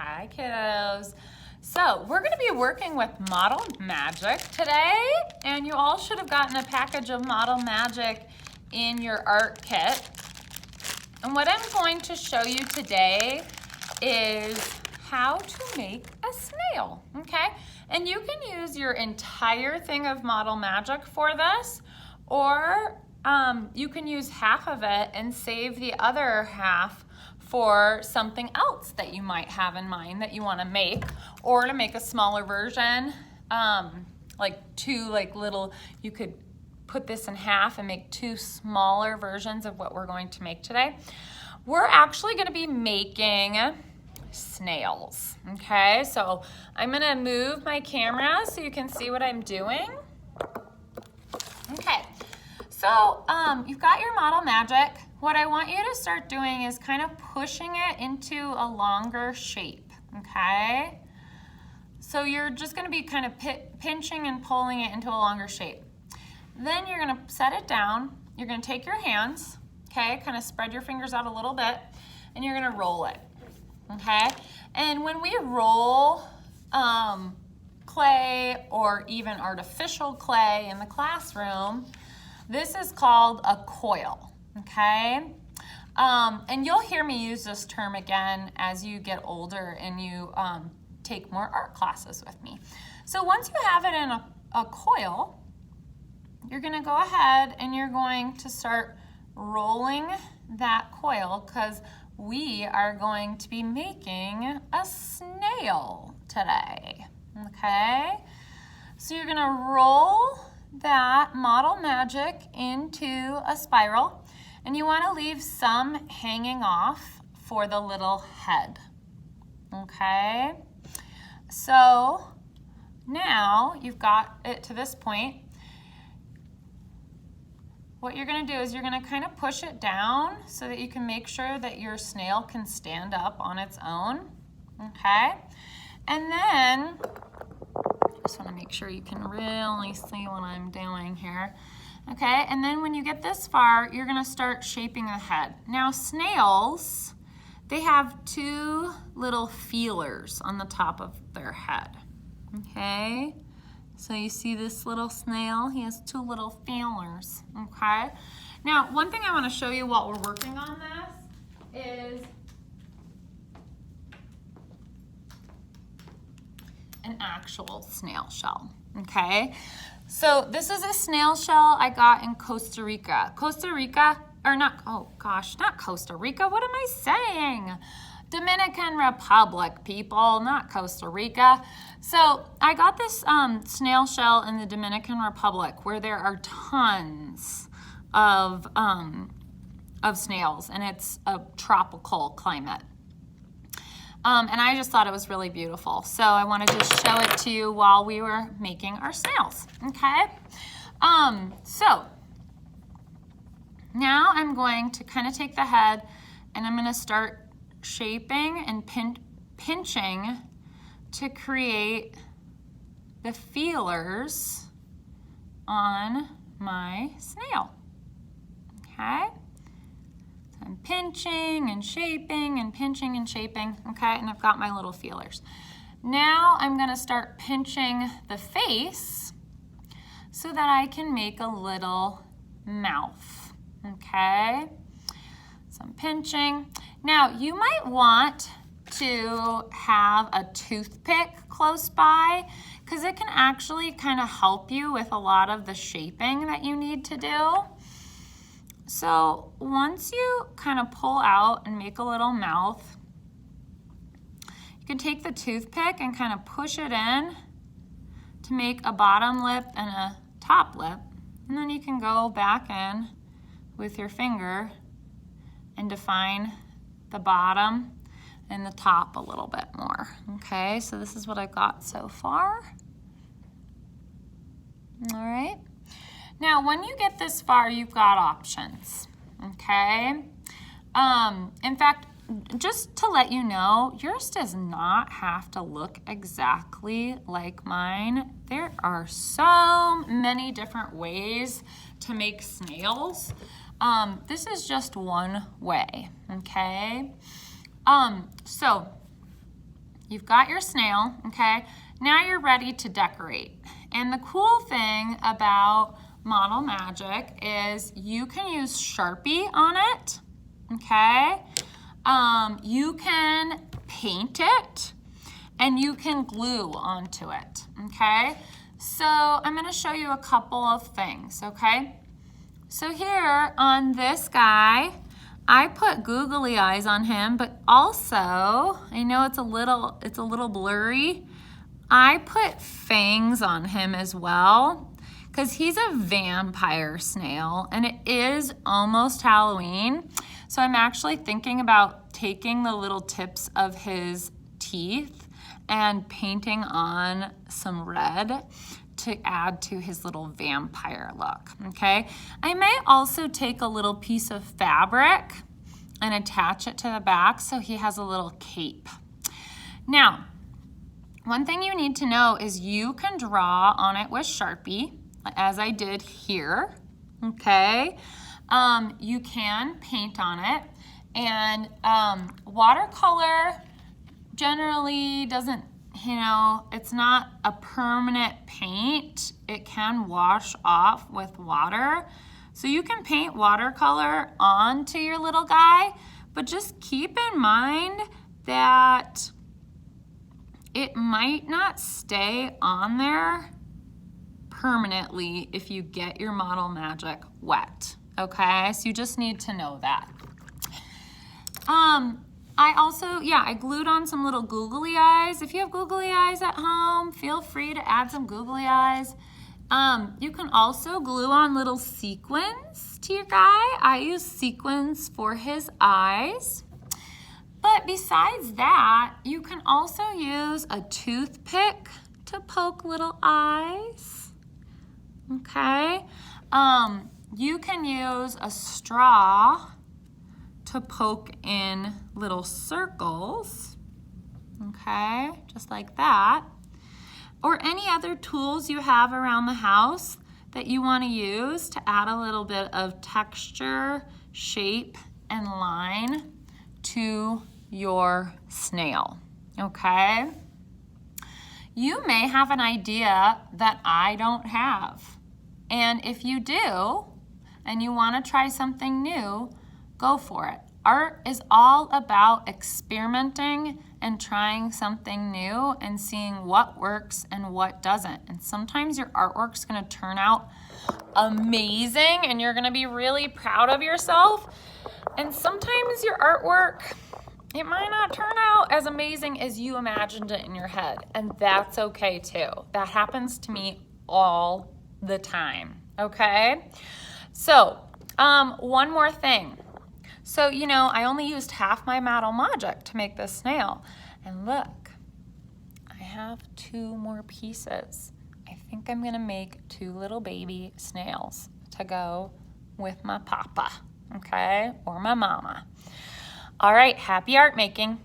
Hi, kiddos. So we're going to be working with Model Magic today, and you all should have gotten a package of Model Magic in your art kit. And what I'm going to show you today is how to make a snail, okay? And you can use your entire thing of Model Magic for this, or you can use half of it and save the other half for something else that you might have in mind that you want to make, or to make a smaller version, you could put this in half and make two smaller versions of what we're going to make today. We're actually going to be making snails, okay? So I'm going to move my camera so you can see what I'm doing. Okay, so you've got your Model Magic. What I want you to start doing is kind of pushing it into a longer shape, okay? So you're just gonna be kind of pinching and pulling it into a longer shape. Then you're gonna set it down. You're gonna take your hands, okay? Kind of spread your fingers out a little bit, and you're gonna roll it, okay? And when we roll clay or even artificial clay in the classroom, this is called a coil. Okay, and you'll hear me use this term again as you get older and you take more art classes with me. So once you have it in a coil, you're going to go ahead and you're going to start rolling that coil, because we are going to be making a snail today. Okay, so you're going to roll that Model Magic into a spiral. And you want to leave some hanging off for the little head, okay? So now you've got it to this point. What you're going to do is you're going to kind of push it down so that you can make sure that your snail can stand up on its own, okay? And then, I just want to make sure you can really see what I'm doing here. Okay, and then when you get this far, you're gonna start shaping the head. Now snails, they have two little feelers on the top of their head, okay? So you see this little snail, he has two little feelers, okay? Now, one thing I wanna show you while we're working on this is an actual snail shell, okay? So this is a snail shell I got in Costa Rica. Not Costa Rica, what am I saying? Dominican Republic, people, not Costa Rica. So I got this snail shell in the Dominican Republic, where there are tons of snails, and it's a tropical climate. And I just thought it was really beautiful. So I wanted to show it to you while we were making our snails, okay? So now I'm going to kind of take the head and I'm gonna start shaping and pinching to create the feelers on my snail, okay? I'm pinching and shaping and pinching and shaping, okay? And I've got my little feelers. Now I'm gonna start pinching the face so that I can make a little mouth, okay? So I'm pinching. Now you might want to have a toothpick close by, because it can actually kind of help you with a lot of the shaping that you need to do. So once you kind of pull out and make a little mouth, you can take the toothpick and kind of push it in to make a bottom lip and a top lip. And then you can go back in with your finger and define the bottom and the top a little bit more. Okay, so this is what I've got so far. All right. Now, when you get this far, you've got options, okay? In fact, just to let you know, yours does not have to look exactly like mine. There are so many different ways to make snails. This is just one way, okay? So you've got your snail, okay? Now you're ready to decorate. And the cool thing about Model Magic is you can use Sharpie on it, okay? You can paint it, and you can glue onto it, okay? So I'm gonna show you a couple of things, okay? So here on this guy, I put googly eyes on him, but also, I know it's a little blurry, I put fangs on him as well, because he's a vampire snail, and it is almost Halloween. So I'm actually thinking about taking the little tips of his teeth and painting on some red to add to his little vampire look, okay? I may also take a little piece of fabric and attach it to the back so he has a little cape. Now, one thing you need to know is you can draw on it with Sharpie, as I did here, okay? You can paint on it, and watercolor generally doesn't, it's not a permanent paint. It can wash off with water. So you can paint watercolor onto your little guy, but just keep in mind that it might not stay on there permanently if you get your Model Magic wet, okay? So you just need to know that. I also, I glued on some little googly eyes. If you have googly eyes at home, feel free to add some googly eyes. You can also glue on little sequins to your guy. I use sequins for his eyes. But besides that, you can also use a toothpick to poke little eyes, okay? You can use a straw to poke in little circles, okay, just like that. Or any other tools you have around the house that you want to use to add a little bit of texture, shape, and line to your snail, okay? You may have an idea that I don't have. And if you do, and you want to try something new, go for it. Art is all about experimenting and trying something new and seeing what works and what doesn't. And sometimes your artwork's gonna turn out amazing and you're gonna be really proud of yourself. And sometimes your artwork, it might not turn out as amazing as you imagined it in your head. And that's okay too. That happens to me all the time, okay? So, one more thing. So, I only used half my Model Magic to make this snail. And look, I have 2 more pieces. I think I'm gonna make 2 little baby snails to go with my papa, okay? Or my mama. All right, happy art making.